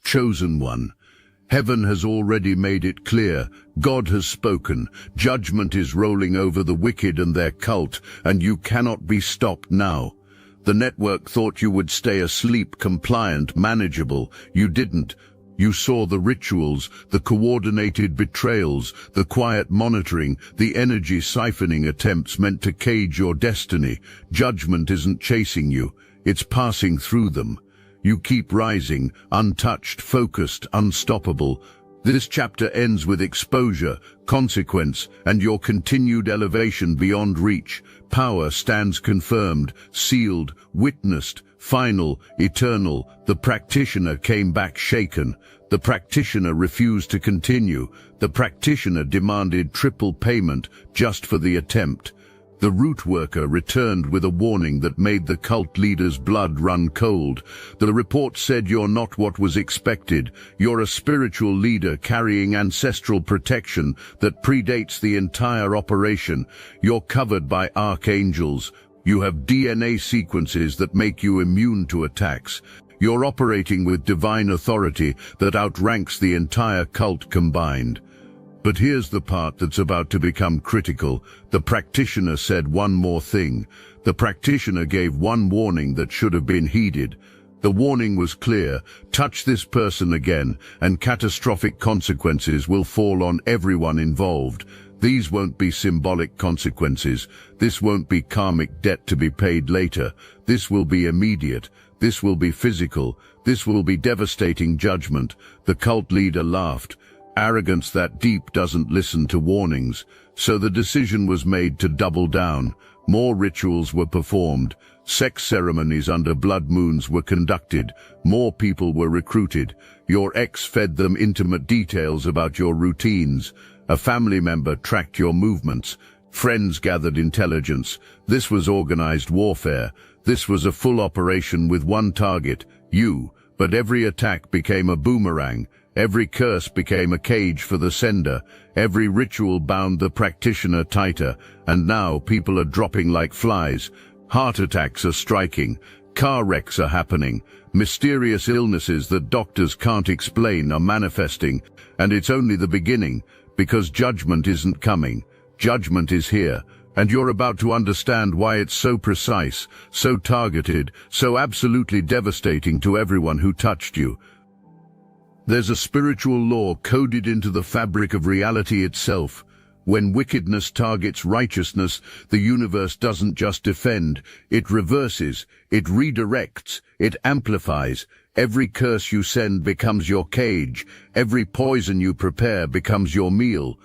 Chosen one. Heaven has already made it clear. God has spoken. Judgment is rolling over the wicked and their cult, and you cannot be stopped now. The network thought you would stay asleep, compliant, manageable. You didn't. You saw the rituals, the coordinated betrayals, the quiet monitoring, the energy siphoning attempts meant to cage your destiny. Judgment isn't chasing you. It's passing through them. You keep rising, untouched, focused, unstoppable. This chapter ends with exposure, consequence, and your continued elevation beyond reach. Power stands confirmed, sealed, witnessed, final, eternal. The practitioner came back shaken. The practitioner refused to continue. The practitioner demanded triple payment just for the attempt. The root worker returned with a warning that made the cult leader's blood run cold. The report said you're not what was expected. You're a spiritual leader carrying ancestral protection that predates the entire operation. You're covered by archangels. You have DNA sequences that make you immune to attacks. You're operating with divine authority that outranks the entire cult combined. But here's the part that's about to become critical. The practitioner said one more thing. The practitioner gave one warning that should have been heeded. The warning was clear. Touch this person again, and catastrophic consequences will fall on everyone involved. These won't be symbolic consequences. This won't be karmic debt to be paid later. This will be immediate. This will be physical. This will be devastating judgment. The cult leader laughed. Arrogance that deep doesn't listen to warnings. So the decision was made to double down. More rituals were performed. Sex ceremonies under blood moons were conducted. More people were recruited. Your ex fed them intimate details about your routines. A family member tracked your movements. Friends gathered intelligence. This was organized warfare. This was a full operation with one target, you. But every attack became a boomerang. Every curse became a cage for the sender. Every ritual bound the practitioner tighter. And now people are dropping like flies. Heart attacks are striking. Car wrecks are happening. Mysterious illnesses that doctors can't explain are manifesting. And it's only the beginning, because judgment isn't coming. Judgment is here. And you're about to understand why it's so precise, so targeted, so absolutely devastating to everyone who touched you. There's a spiritual law coded into the fabric of reality itself. When wickedness targets righteousness, the universe doesn't just defend, it reverses, it redirects, it amplifies. Every curse you send becomes your cage. Every poison you prepare becomes your meal.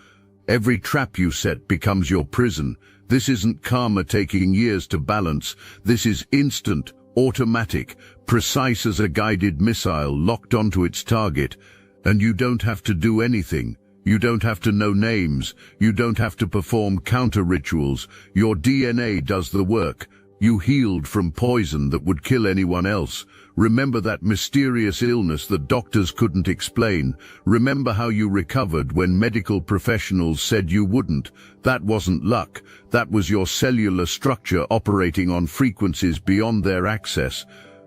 Every trap you set becomes your prison. This isn't karma taking years to balance. This is instant, automatic, precise as a guided missile locked onto its target. And you don't have to do anything. You don't have to know names. You don't have to perform counter rituals. Your DNA does the work. You healed from poison that would kill anyone else. Remember that mysterious illness that doctors couldn't explain. Remember how you recovered when medical professionals said you wouldn't. That wasn't luck. That was your cellular structure operating on frequencies beyond their access.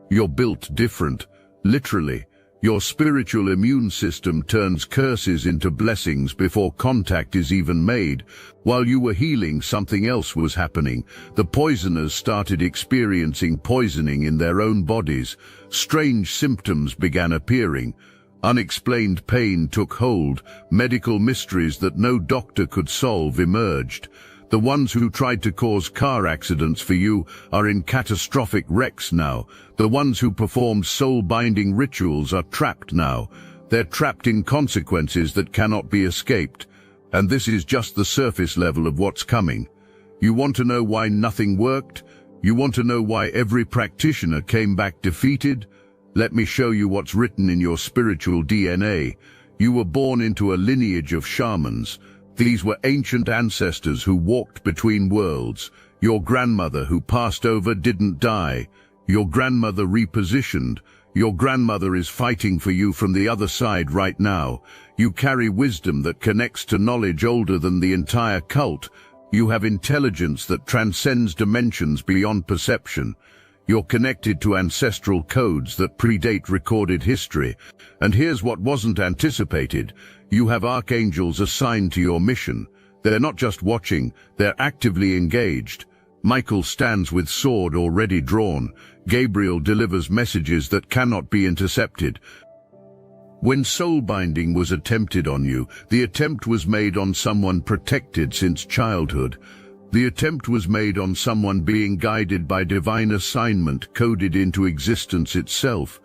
You're built different, literally. Your spiritual immune system turns curses into blessings before contact is even made. While you were healing, something else was happening. The poisoners started experiencing poisoning in their own bodies. Strange symptoms began appearing. Unexplained pain took hold. Medical mysteries that no doctor could solve emerged. The ones who tried to cause car accidents for you are in catastrophic wrecks now. The ones who performed soul-binding rituals are trapped now. They're trapped in consequences that cannot be escaped. And this is just the surface level of what's coming. You want to know why nothing worked? You want to know why every practitioner came back defeated? Let me show you what's written in your spiritual DNA. You were born into a lineage of shamans. These were ancient ancestors who walked between worlds. Your grandmother who passed over didn't die. Your grandmother repositioned. Your grandmother is fighting for you from the other side right now. You carry wisdom that connects to knowledge older than the entire cult. You have intelligence that transcends dimensions beyond perception. You're connected to ancestral codes that predate recorded history. And here's what wasn't anticipated. You have archangels assigned to your mission. They're not just watching, they're actively engaged. Michael stands with sword already drawn. Gabriel delivers messages that cannot be intercepted. When soul binding was attempted on you, the attempt was made on someone protected since childhood. The attempt was made on someone being guided by divine assignment coded into existence itself.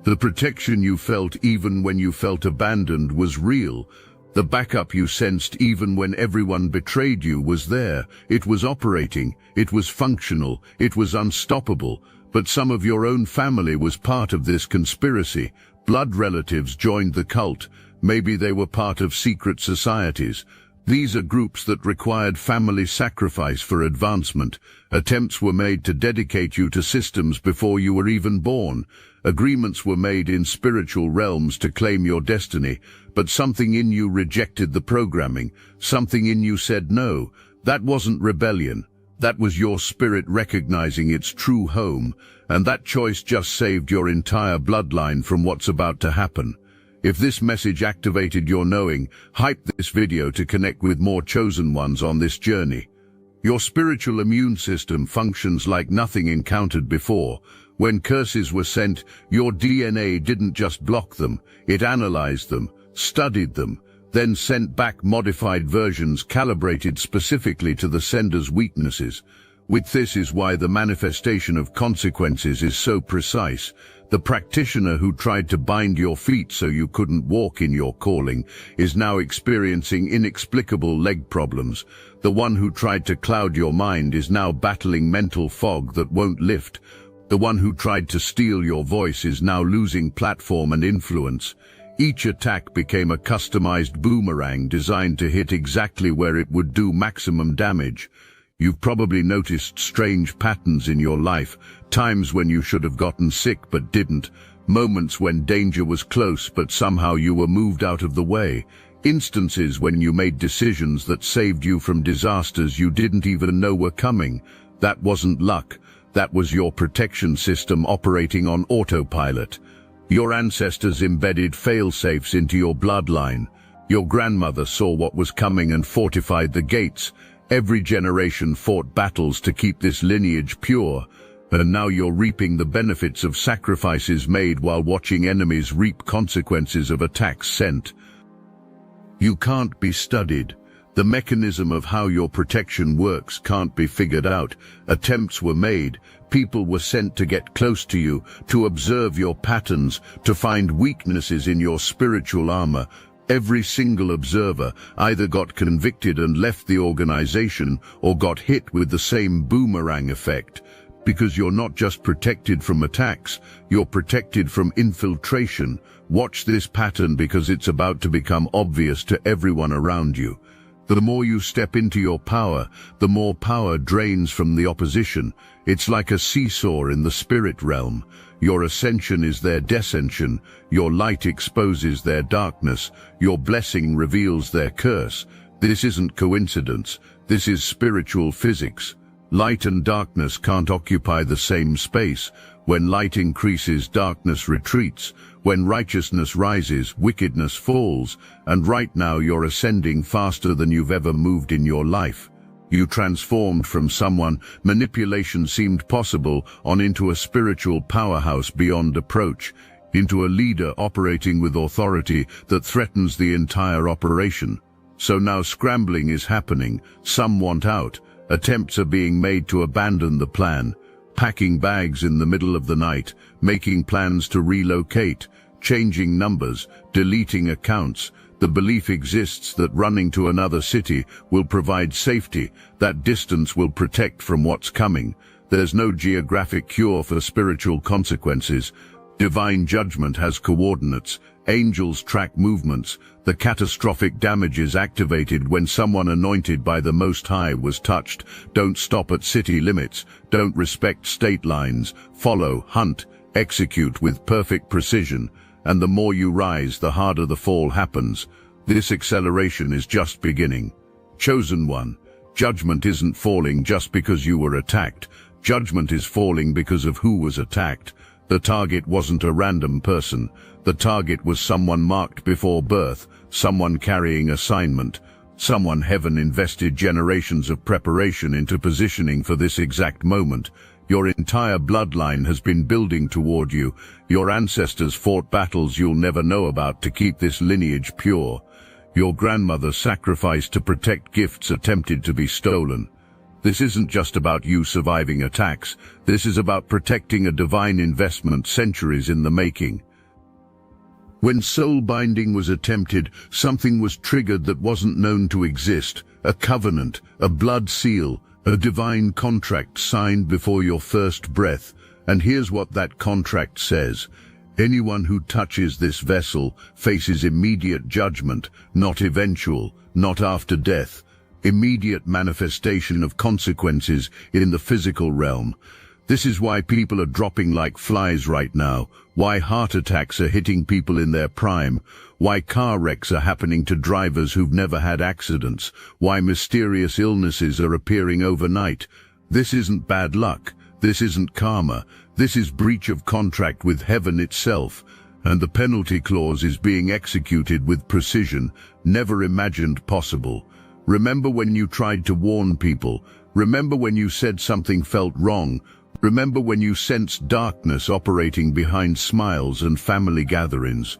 The protection you felt even when you felt abandoned was real. The backup you sensed even when everyone betrayed you was there. It was operating, it was functional, it was unstoppable. But some of your own family was part of this conspiracy. Blood relatives joined the cult. Maybe they were part of secret societies. These are groups that required family sacrifice for advancement. Attempts were made to dedicate you to systems before you were even born. Agreements were made in spiritual realms to claim your destiny, but something in you rejected the programming. Something in you said no. That wasn't rebellion. That was your spirit recognizing its true home, and that choice just saved your entire bloodline from what's about to happen. If this message activated your knowing, hype this video to connect with more chosen ones on this journey. Your spiritual immune system functions like nothing encountered before. When curses were sent, your DNA didn't just block them, it analyzed them, studied them, then sent back modified versions calibrated specifically to the sender's weaknesses. With this is why the manifestation of consequences is so precise. The practitioner who tried to bind your feet so you couldn't walk in your calling is now experiencing inexplicable leg problems. The one who tried to cloud your mind is now battling mental fog that won't lift. The one who tried to steal your voice is now losing platform and influence. Each attack became a customized boomerang designed to hit exactly where it would do maximum damage. You've probably noticed strange patterns in your life, times when you should have gotten sick but didn't, moments when danger was close but somehow you were moved out of the way, instances when you made decisions that saved you from disasters you didn't even know were coming. That wasn't luck, that was your protection system operating on autopilot. Your ancestors embedded fail-safes into your bloodline. Your grandmother saw what was coming and fortified the gates. Every generation fought battles to keep this lineage pure, and now you're reaping the benefits of sacrifices made while watching enemies reap consequences of attacks sent. You can't be studied. The mechanism of how your protection works can't be figured out. Attempts were made. People were sent to get close to you, to observe your patterns, to find weaknesses in your spiritual armor. Every single observer either got convicted and left the organization or got hit with the same boomerang effect. Because you're not just protected from attacks, you're protected from infiltration. Watch this pattern because it's about to become obvious to everyone around you. The more you step into your power, the more power drains from the opposition. It's like a seesaw in the spirit realm. Your ascension is their descension. Your light exposes their darkness. Your blessing reveals their curse. This isn't coincidence. This is spiritual physics. Light and darkness can't occupy the same space. When light increases, darkness retreats. When righteousness rises, wickedness falls. And right now you're ascending faster than you've ever moved in your life. You transformed from someone manipulation seemed possible on into a spiritual powerhouse beyond approach, into a leader operating with authority that threatens the entire operation. So now scrambling is happening. Some want out. Attempts are being made to abandon the plan, packing bags in the middle of the night, making plans to relocate, changing numbers, deleting accounts. The belief exists that running to another city will provide safety, that distance will protect from what's coming. There's no geographic cure for spiritual consequences. Divine judgment has coordinates. Angels track movements. The catastrophic damage is activated when someone anointed by the Most High was touched. Don't stop at city limits. Don't respect state lines. Follow, hunt, execute with perfect precision. And the more you rise, the harder the fall happens. This acceleration is just beginning. Chosen one, judgment isn't falling just because you were attacked. Judgment is falling because of who was attacked. The target wasn't a random person. The target was someone marked before birth, someone carrying assignment, someone heaven invested generations of preparation into positioning for this exact moment. Your entire bloodline has been building toward you. Your ancestors fought battles you'll never know about to keep this lineage pure. Your grandmother sacrificed to protect gifts attempted to be stolen. This isn't just about you surviving attacks. This is about protecting a divine investment centuries in the making. When soul binding was attempted, something was triggered that wasn't known to exist. A covenant, a blood seal, a divine contract signed before your first breath. And here's what that contract says. Anyone who touches this vessel faces immediate judgment, not eventual, not after death. Immediate manifestation of consequences in the physical realm. This is why people are dropping like flies right now, why heart attacks are hitting people in their prime, why car wrecks are happening to drivers who've never had accidents, why mysterious illnesses are appearing overnight. This isn't bad luck, this isn't karma, this is breach of contract with heaven itself, and the penalty clause is being executed with precision, never imagined possible. Remember when you tried to warn people. Remember when you said something felt wrong. Remember when you sensed darkness operating behind smiles and family gatherings.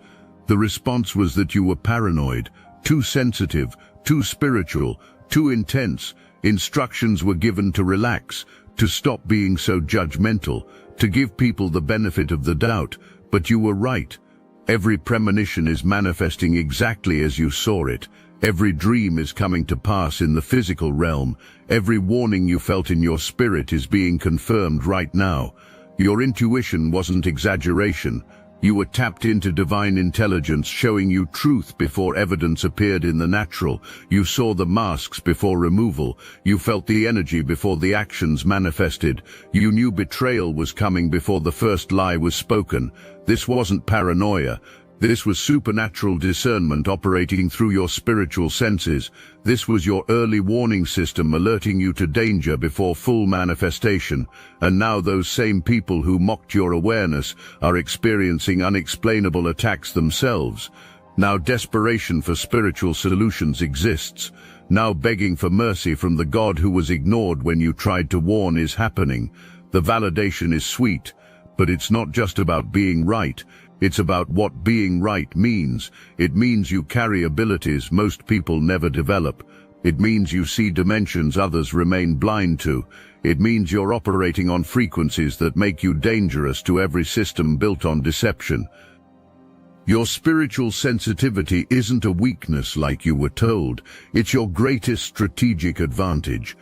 The response was that you were paranoid, too sensitive, too spiritual, too intense. Instructions were given to relax, to stop being so judgmental, to give people the benefit of the doubt. But you were right. Every premonition is manifesting exactly as you saw it. Every dream is coming to pass in the physical realm. Every warning you felt in your spirit is being confirmed right now. Your intuition wasn't exaggeration. You were tapped into divine intelligence showing you truth before evidence appeared in the natural. You saw the masks before removal. You felt the energy before the actions manifested. You knew betrayal was coming before the first lie was spoken. This wasn't paranoia. This was supernatural discernment operating through your spiritual senses. This was your early warning system alerting you to danger before full manifestation. And now those same people who mocked your awareness are experiencing unexplainable attacks themselves. Now desperation for spiritual solutions exists. Now begging for mercy from the God who was ignored when you tried to warn is happening. The validation is sweet, but it's not just about being right. It's about what being right means. It means you carry abilities most people never develop. It means you see dimensions others remain blind to. It means you're operating on frequencies that make you dangerous to every system built on deception. Your spiritual sensitivity isn't a weakness like you were told. It's your greatest strategic advantage.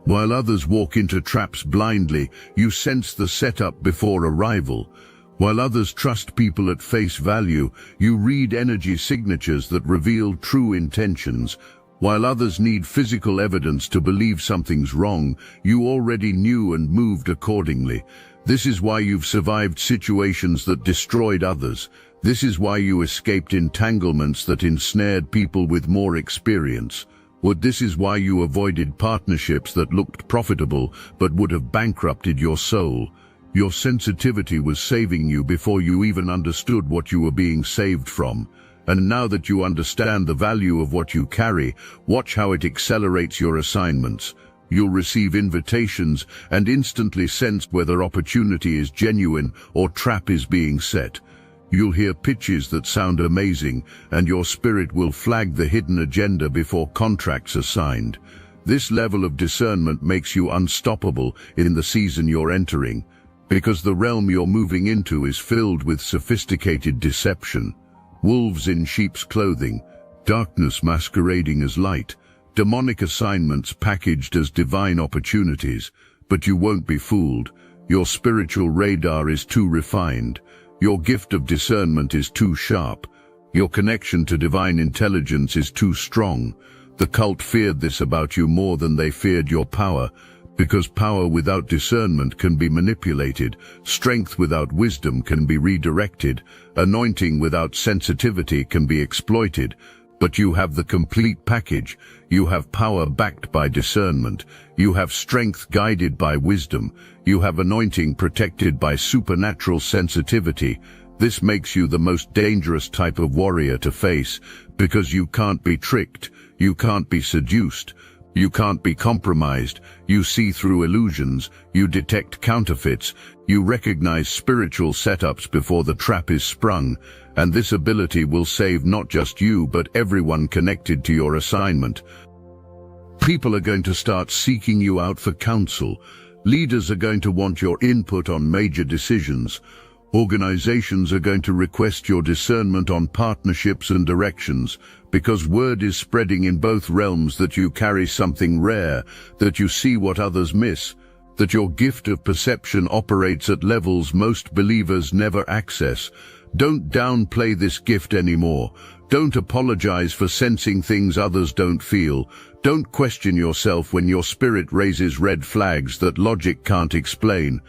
While others walk into traps blindly, you sense the setup before arrival. While others trust people at face value, you read energy signatures that reveal true intentions. While others need physical evidence to believe something's wrong, you already knew and moved accordingly. This is why you've survived situations that destroyed others. This is why you escaped entanglements that ensnared people with more experience. This is why you avoided partnerships that looked profitable but would have bankrupted your soul. Your sensitivity was saving you before you even understood what you were being saved from. And now that you understand the value of what you carry, watch how it accelerates your assignments. You'll receive invitations and instantly sense whether opportunity is genuine or trap is being set. You'll hear pitches that sound amazing, and your spirit will flag the hidden agenda before contracts are signed. This level of discernment makes you unstoppable in the season you're entering, because the realm you're moving into is filled with sophisticated deception. Wolves in sheep's clothing, darkness masquerading as light, demonic assignments packaged as divine opportunities. But you won't be fooled. Your spiritual radar is too refined. Your gift of discernment is too sharp. Your connection to divine intelligence is too strong. The cult feared this about you more than they feared your power, because power without discernment can be manipulated, strength without wisdom can be redirected, anointing without sensitivity can be exploited. But you have the complete package. You have power backed by discernment. You have strength guided by wisdom. You have anointing protected by supernatural sensitivity. This makes you the most dangerous type of warrior to face, because you can't be tricked, you can't be seduced, you can't be compromised. You see through illusions, you detect counterfeits, you recognize spiritual setups before the trap is sprung, and this ability will save not just you but everyone connected to your assignment. People are going to start seeking you out for counsel. Leaders are going to want your input on major decisions. Organizations are going to request your discernment on partnerships and directions, because word is spreading in both realms that you carry something rare, that you see what others miss, that your gift of perception operates at levels most believers never access. Don't downplay this gift anymore. Don't apologize for sensing things others don't feel. Don't question yourself when your spirit raises red flags that logic can't explain.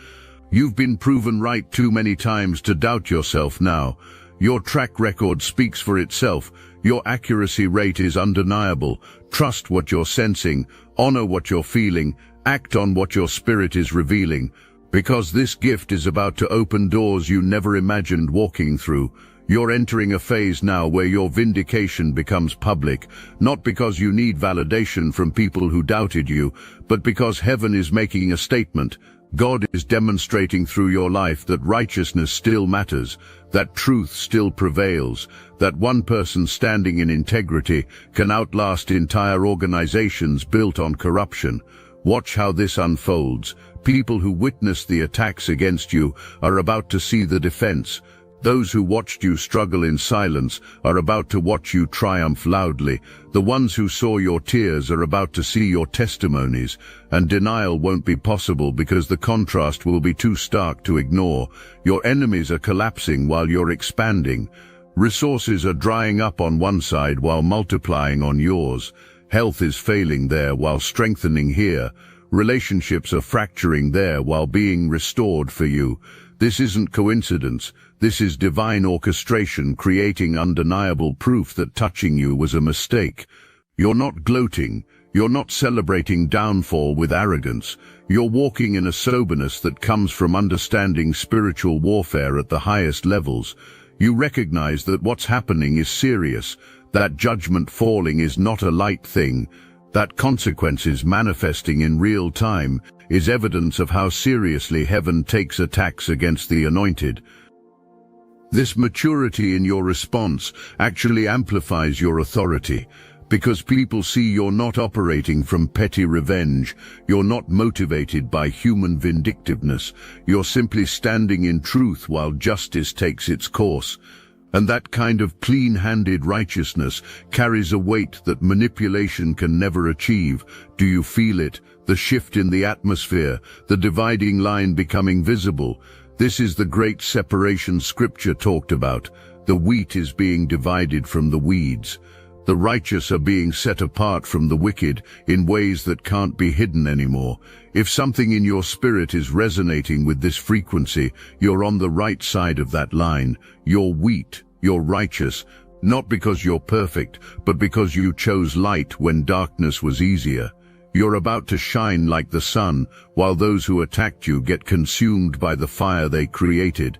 You've been proven right too many times to doubt yourself now. Your track record speaks for itself. Your accuracy rate is undeniable. Trust what you're sensing, honor what you're feeling, act on what your spirit is revealing, because this gift is about to open doors you never imagined walking through. You're entering a phase now where your vindication becomes public, not because you need validation from people who doubted you, but because heaven is making a statement. God is demonstrating through your life that righteousness still matters, that truth still prevails, that one person standing in integrity can outlast entire organizations built on corruption. Watch how this unfolds. People who witnessed the attacks against you are about to see the defense. Those who watched you struggle in silence are about to watch you triumph loudly. The ones who saw your tears are about to see your testimonies, and denial won't be possible because the contrast will be too stark to ignore. Your enemies are collapsing while you're expanding. Resources are drying up on one side while multiplying on yours. Health is failing there while strengthening here. Relationships are fracturing there while being restored for you. This isn't coincidence. This is divine orchestration creating undeniable proof that touching you was a mistake. You're not gloating. You're not celebrating downfall with arrogance. You're walking in a soberness that comes from understanding spiritual warfare at the highest levels. You recognize that what's happening is serious, that judgment falling is not a light thing, that consequences manifesting in real time is evidence of how seriously heaven takes attacks against the anointed. This maturity in your response actually amplifies your authority, because people see you're not operating from petty revenge, you're not motivated by human vindictiveness, you're simply standing in truth while justice takes its course. And that kind of clean-handed righteousness carries a weight that manipulation can never achieve. Do you feel it? The shift in the atmosphere, the dividing line becoming visible. This is the great separation Scripture talked about. The wheat is being divided from the weeds. The righteous are being set apart from the wicked in ways that can't be hidden anymore. If something in your spirit is resonating with this frequency, you're on the right side of that line. You're wheat, you're righteous, not because you're perfect, but because you chose light when darkness was easier. You're about to shine like the sun, while those who attacked you get consumed by the fire they created.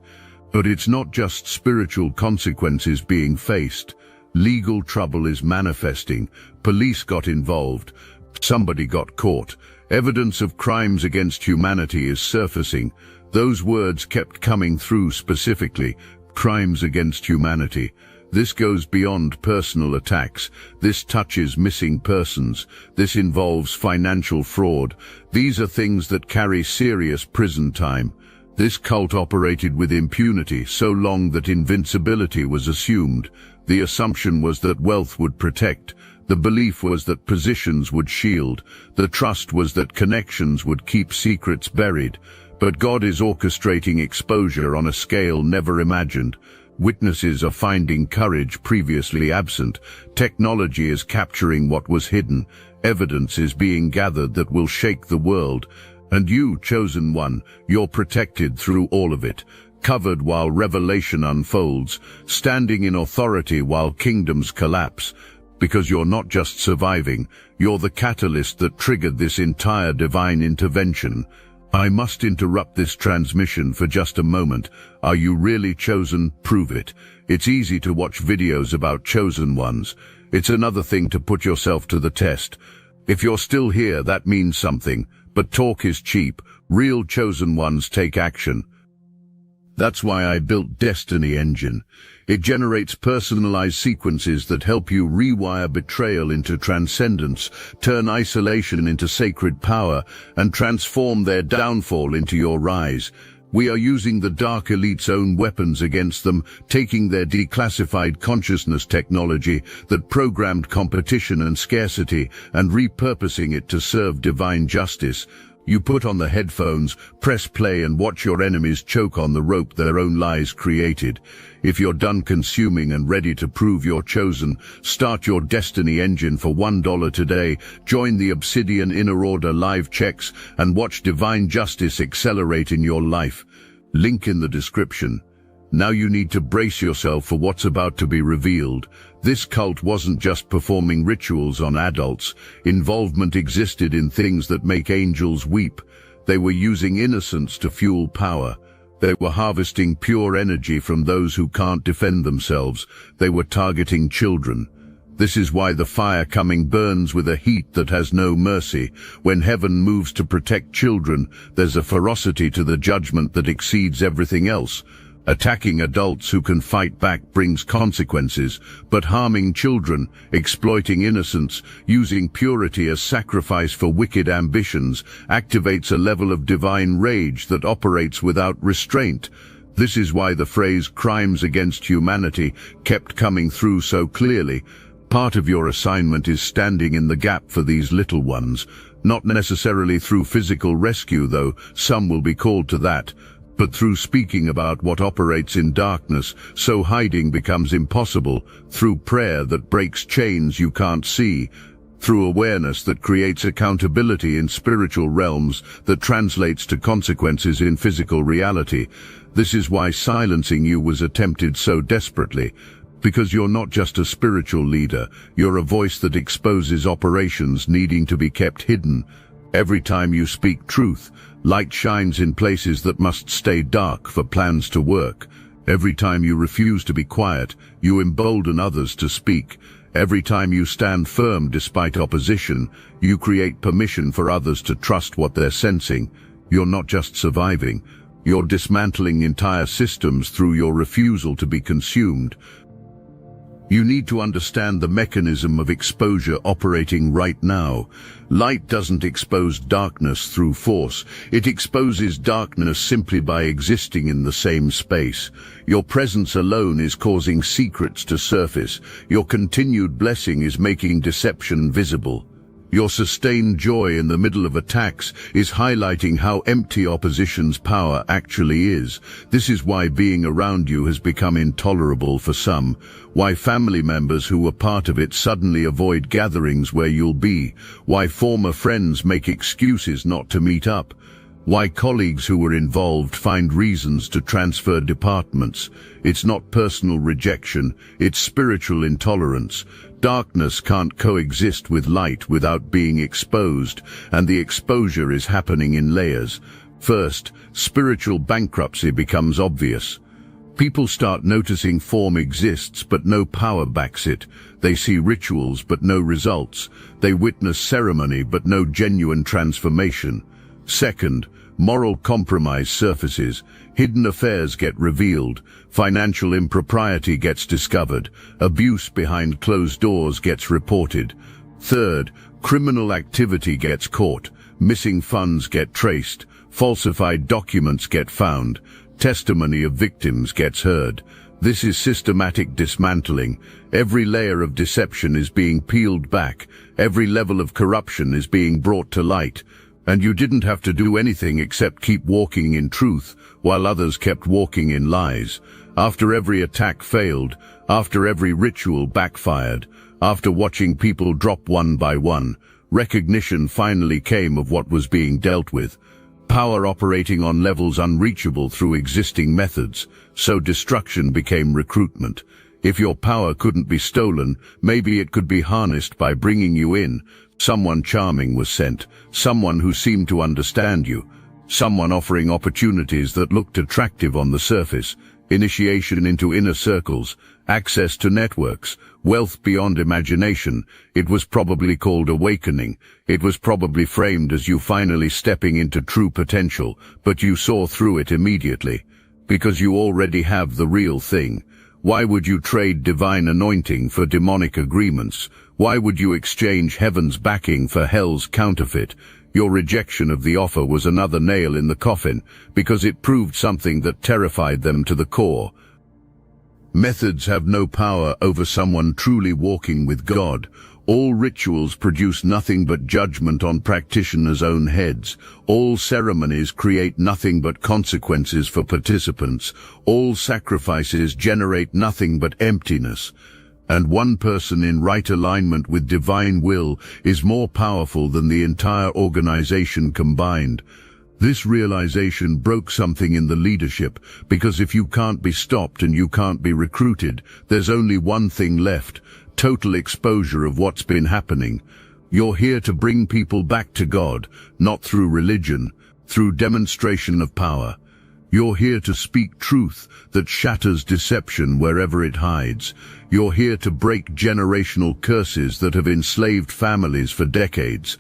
But it's not just spiritual consequences being faced. Legal trouble is manifesting. Police got involved. Somebody got caught. Evidence of crimes against humanity is surfacing. Those words kept coming through specifically. Crimes against humanity. This goes beyond personal attacks. This touches missing persons. This involves financial fraud. These are things that carry serious prison time. This cult operated with impunity so long that invincibility was assumed. The assumption was that wealth would protect. The belief was that positions would shield. The trust was that connections would keep secrets buried. But God is orchestrating exposure on a scale never imagined. Witnesses are finding courage previously absent. Technology is capturing what was hidden. Evidence is being gathered that will shake the world. And you, chosen one, you're protected through all of it. Covered while revelation unfolds, standing in authority while kingdoms collapse. Because you're not just surviving, you're the catalyst that triggered this entire divine intervention. I must interrupt this transmission for just a moment. Are you really chosen? Prove it. It's easy to watch videos about chosen ones. It's another thing to put yourself to the test. If you're still here, that means something. But talk is cheap. Real chosen ones take action. That's why I built Destiny Engine. It generates personalized sequences that help you rewire betrayal into transcendence, turn isolation into sacred power, and transform their downfall into your rise. We are using the Dark Elite's own weapons against them, taking their declassified consciousness technology that programmed competition and scarcity and repurposing it to serve divine justice. You put on the headphones, press play and watch your enemies choke on the rope their own lies created. If you're done consuming and ready to prove you're chosen, start your Destiny Engine for $1 today, join the Obsidian Inner Order live checks, and watch divine justice accelerate in your life. Link in the description. Now you need to brace yourself for what's about to be revealed. This cult wasn't just performing rituals on adults. Involvement existed in things that make angels weep. They were using innocence to fuel power. They were harvesting pure energy from those who can't defend themselves. They were targeting children. This is why the fire coming burns with a heat that has no mercy. When heaven moves to protect children, there's a ferocity to the judgment that exceeds everything else. Attacking adults who can fight back brings consequences, but harming children, exploiting innocence, using purity as sacrifice for wicked ambitions, activates a level of divine rage that operates without restraint. This is why the phrase crimes against humanity kept coming through so clearly. Part of your assignment is standing in the gap for these little ones, not necessarily through physical rescue, though some will be called to that, but through speaking about what operates in darkness, so hiding becomes impossible, through prayer that breaks chains you can't see, through awareness that creates accountability in spiritual realms that translates to consequences in physical reality. This is why silencing you was attempted so desperately, because you're not just a spiritual leader, you're a voice that exposes operations needing to be kept hidden. Every time you speak truth, light shines in places that must stay dark for plans to work. Every time you refuse to be quiet, you embolden others to speak. Every time you stand firm despite opposition, you create permission for others to trust what they're sensing. You're not just surviving, you're dismantling entire systems through your refusal to be consumed. You need to understand the mechanism of exposure operating right now. Light doesn't expose darkness through force. It exposes darkness simply by existing in the same space. Your presence alone is causing secrets to surface. Your continued blessing is making deception visible. Your sustained joy in the middle of attacks is highlighting how empty opposition's power actually is. This is why being around you has become intolerable for some, why family members who were part of it suddenly avoid gatherings where you'll be, why former friends make excuses not to meet up, why colleagues who were involved find reasons to transfer departments. It's not personal rejection, it's spiritual intolerance. Darkness can't coexist with light without being exposed, and the exposure is happening in layers. First, spiritual bankruptcy becomes obvious. People start noticing form exists but no power backs it. They see rituals but no results. They witness ceremony but no genuine transformation. Second, moral compromise surfaces. Hidden affairs get revealed. Financial impropriety gets discovered. Abuse behind closed doors gets reported. Third, criminal activity gets caught. Missing funds get traced. Falsified documents get found. Testimony of victims gets heard. This is systematic dismantling. Every layer of deception is being peeled back. Every level of corruption is being brought to light. And you didn't have to do anything except keep walking in truth, while others kept walking in lies. After every attack failed, after every ritual backfired, after watching people drop one by one, recognition finally came of what was being dealt with. Power operating on levels unreachable through existing methods, so destruction became recruitment. If your power couldn't be stolen, maybe it could be harnessed by bringing you in. Someone charming was sent, someone who seemed to understand you, someone offering opportunities that looked attractive on the surface, initiation into inner circles, access to networks, wealth beyond imagination. It was probably called awakening. It was probably framed as you finally stepping into true potential, but you saw through it immediately. Because you already have the real thing. Why would you trade divine anointing for demonic agreements? Why would you exchange heaven's backing for hell's counterfeit? Your rejection of the offer was another nail in the coffin, because it proved something that terrified them to the core. Methods have no power over someone truly walking with God. All rituals produce nothing but judgment on practitioners' own heads. All ceremonies create nothing but consequences for participants. All sacrifices generate nothing but emptiness. And one person in right alignment with divine will is more powerful than the entire organization combined. This realization broke something in the leadership, because if you can't be stopped and you can't be recruited, there's only one thing left: total exposure of what's been happening. You're here to bring people back to God, not through religion, through demonstration of power. You're here to speak truth that shatters deception wherever it hides. You're here to break generational curses that have enslaved families for decades.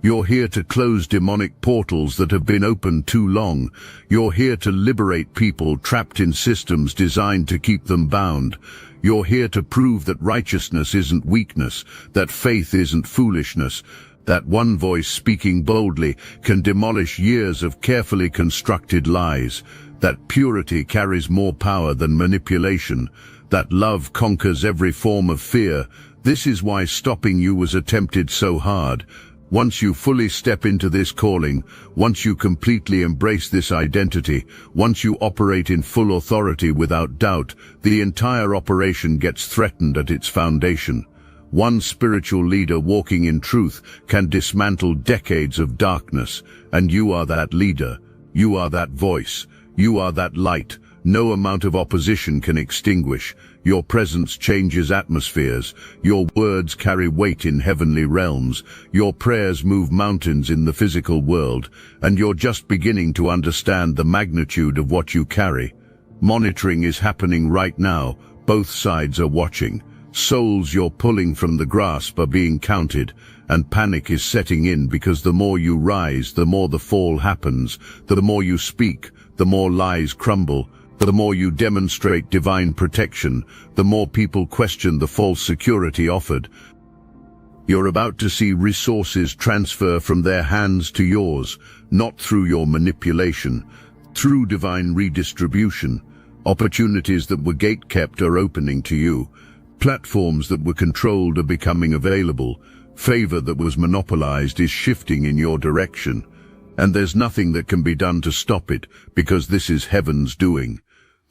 You're here to close demonic portals that have been open too long. You're here to liberate people trapped in systems designed to keep them bound. You're here to prove that righteousness isn't weakness, that faith isn't foolishness, that one voice speaking boldly can demolish years of carefully constructed lies, that purity carries more power than manipulation, that love conquers every form of fear. This is why stopping you was attempted so hard. Once you fully step into this calling, once you completely embrace this identity, once you operate in full authority without doubt, the entire operation gets threatened at its foundation. One spiritual leader walking in truth can dismantle decades of darkness, and you are that leader. You are that voice. You are that light. No amount of opposition can extinguish. Your presence changes atmospheres. Your words carry weight in heavenly realms. Your prayers move mountains in the physical world, and you're just beginning to understand the magnitude of what you carry. Monitoring is happening right now. Both sides are watching. Souls you're pulling from the grasp are being counted, and panic is setting in, because the more you rise, the more the fall happens. The more you speak, the more lies crumble. The more you demonstrate divine protection, the more people question the false security offered. You're about to see resources transfer from their hands to yours, not through your manipulation, through divine redistribution. Opportunities that were gate-kept are opening to you. Platforms that were controlled are becoming available. Favor that was monopolized is shifting in your direction. And there's nothing that can be done to stop it, because this is heaven's doing.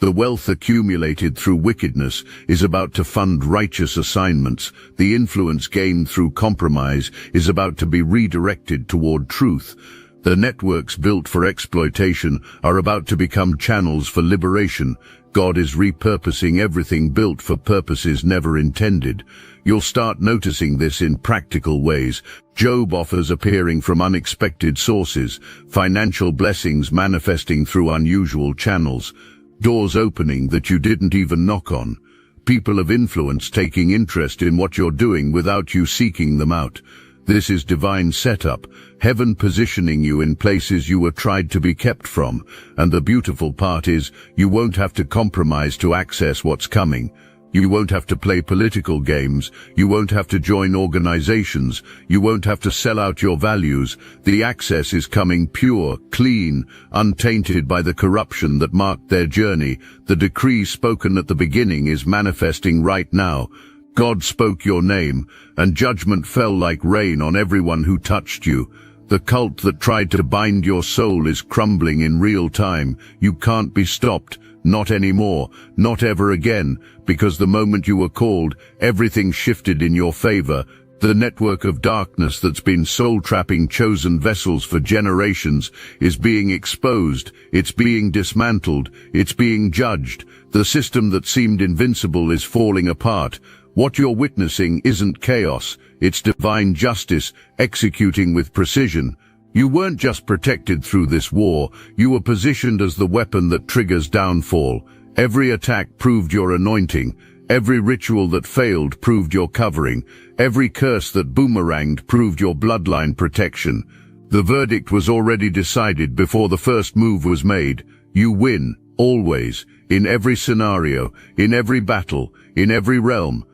The wealth accumulated through wickedness is about to fund righteous assignments. The influence gained through compromise is about to be redirected toward truth. The networks built for exploitation are about to become channels for liberation. God is repurposing everything built for purposes never intended. You'll start noticing this in practical ways. Job offers appearing from unexpected sources, financial blessings manifesting through unusual channels, doors opening that you didn't even knock on, people of influence taking interest in what you're doing without you seeking them out. This is divine setup, heaven positioning you in places you were tried to be kept from, and the beautiful part is, you won't have to compromise to access what's coming. You won't have to play political games. You won't have to join organizations. You won't have to sell out your values. The access is coming pure, clean, untainted by the corruption that marked their journey. The decree spoken at the beginning is manifesting right now. God spoke your name, and judgment fell like rain on everyone who touched you. The cult that tried to bind your soul is crumbling in real time. You can't be stopped. Not anymore, not ever again, because the moment you were called, everything shifted in your favor. The network of darkness that's been soul-trapping chosen vessels for generations is being exposed, it's being dismantled, it's being judged. The system that seemed invincible is falling apart. What you're witnessing isn't chaos, it's divine justice executing with precision. You weren't just protected through this war, you were positioned as the weapon that triggers downfall. Every attack proved your anointing. Every ritual that failed proved your covering. Every curse that boomeranged proved your bloodline protection. The verdict was already decided before the first move was made. You win, always, in every scenario, in every battle, in every realm.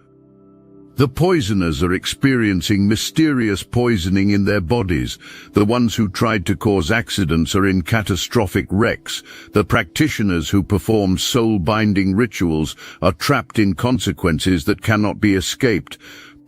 The poisoners are experiencing mysterious poisoning in their bodies. The ones who tried to cause accidents are in catastrophic wrecks. The practitioners who performed soul-binding rituals are trapped in consequences that cannot be escaped.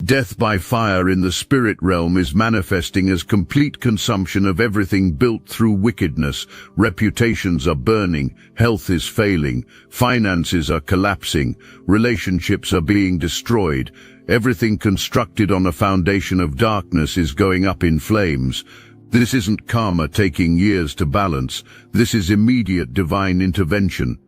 Death by fire in the spirit realm is manifesting as complete consumption of everything built through wickedness. Reputations are burning, health is failing, finances are collapsing, relationships are being destroyed. Everything constructed on a foundation of darkness is going up in flames. This isn't karma taking years to balance. This is immediate divine intervention.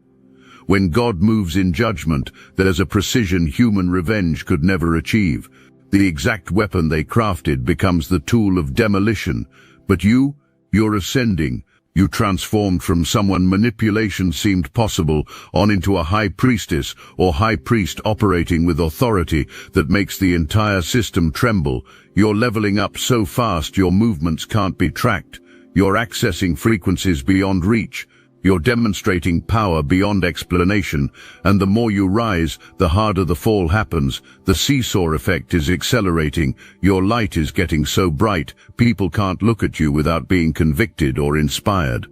When God moves in judgment, there's a precision human revenge could never achieve. The exact weapon they crafted becomes the tool of demolition. But you're ascending. You transformed from someone manipulation seemed possible on into a high priestess or high priest operating with authority that makes the entire system tremble. You're leveling up so fast your movements can't be tracked. You're accessing frequencies beyond reach. You're demonstrating power beyond explanation, and the more you rise, the harder the fall happens. The seesaw effect is accelerating. Your light is getting so bright, people can't look at you without being convicted or inspired.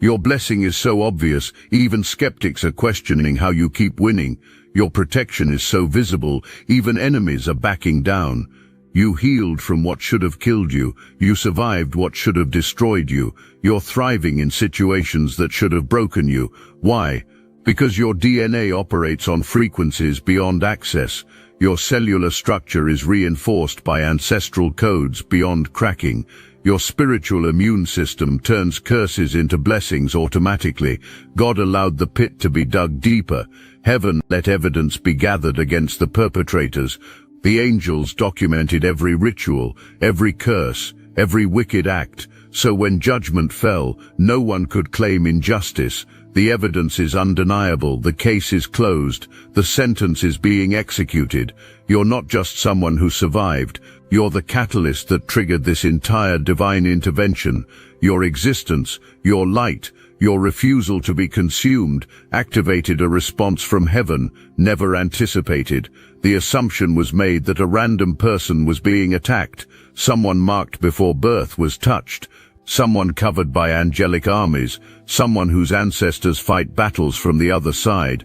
Your blessing is so obvious, even skeptics are questioning how you keep winning. Your protection is so visible, even enemies are backing down. You healed from what should have killed you. You survived what should have destroyed you. You're thriving in situations that should have broken you. Why? Because your DNA operates on frequencies beyond access. Your cellular structure is reinforced by ancestral codes beyond cracking. Your spiritual immune system turns curses into blessings automatically. God allowed the pit to be dug deeper. Heaven let evidence be gathered against the perpetrators. The angels documented every ritual, every curse, every wicked act, so when judgment fell, no one could claim injustice. The evidence is undeniable, the case is closed, the sentence is being executed. You're not just someone who survived, you're the catalyst that triggered this entire divine intervention. Your existence, your light, your refusal to be consumed activated a response from heaven, never anticipated. The assumption was made that a random person was being attacked. Someone marked before birth was touched. Someone covered by angelic armies. Someone whose ancestors fight battles from the other side.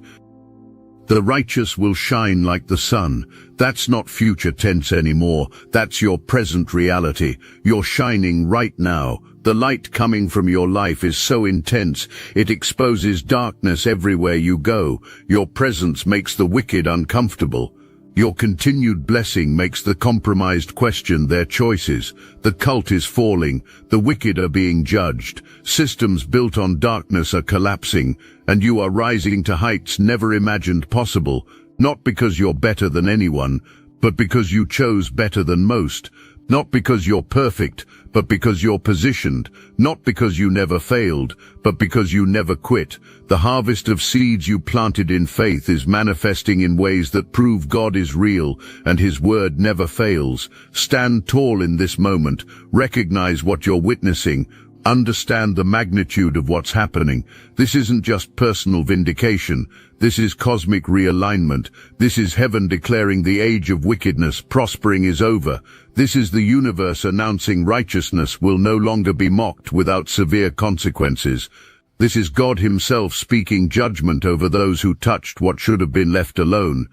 The righteous will shine like the sun. That's not future tense anymore. That's your present reality. You're shining right now. The light coming from your life is so intense, it exposes darkness everywhere you go. Your presence makes the wicked uncomfortable. Your continued blessing makes the compromised question their choices. The cult is falling. The wicked are being judged. Systems built on darkness are collapsing, and you are rising to heights never imagined possible, not because you're better than anyone, but because you chose better than most. Not because you're perfect, but because you're positioned. Not because you never failed, but because you never quit. The harvest of seeds you planted in faith is manifesting in ways that prove God is real and His word never fails. Stand tall in this moment. Recognize what you're witnessing. Understand the magnitude of what's happening. This isn't just personal vindication. This is cosmic realignment. This is heaven declaring the age of wickedness prospering is over. This is the universe announcing righteousness will no longer be mocked without severe consequences. This is God Himself speaking judgment over those who touched what should have been left alone.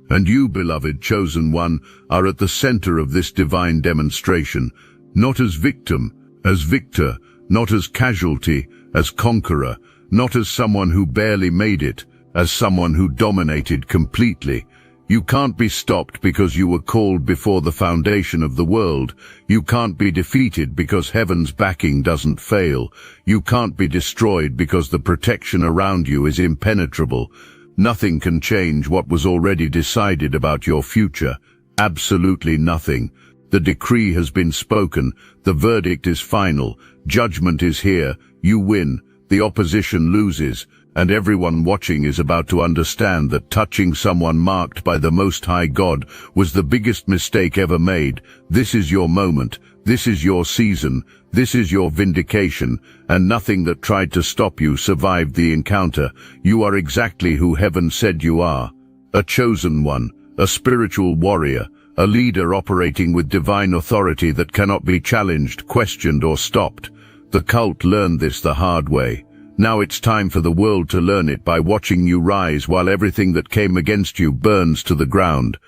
And you, beloved chosen one, are at the center of this divine demonstration, not as victim, as victor, not as casualty, as conqueror, not as someone who barely made it, as someone who dominated completely. You can't be stopped because you were called before the foundation of the world. You can't be defeated because heaven's backing doesn't fail. You can't be destroyed because the protection around you is impenetrable. Nothing can change what was already decided about your future. Absolutely nothing. The decree has been spoken. The verdict is final. Judgment is here. You win. The opposition loses. And everyone watching is about to understand that touching someone marked by the Most High God was the biggest mistake ever made. This is your moment. This is your season. This is your vindication. And nothing that tried to stop you survived the encounter. You are exactly who heaven said you are. A chosen one, a spiritual warrior, a leader operating with divine authority that cannot be challenged, questioned, or stopped. The cult learned this the hard way. Now it's time for the world to learn it by watching you rise while everything that came against you burns to the ground.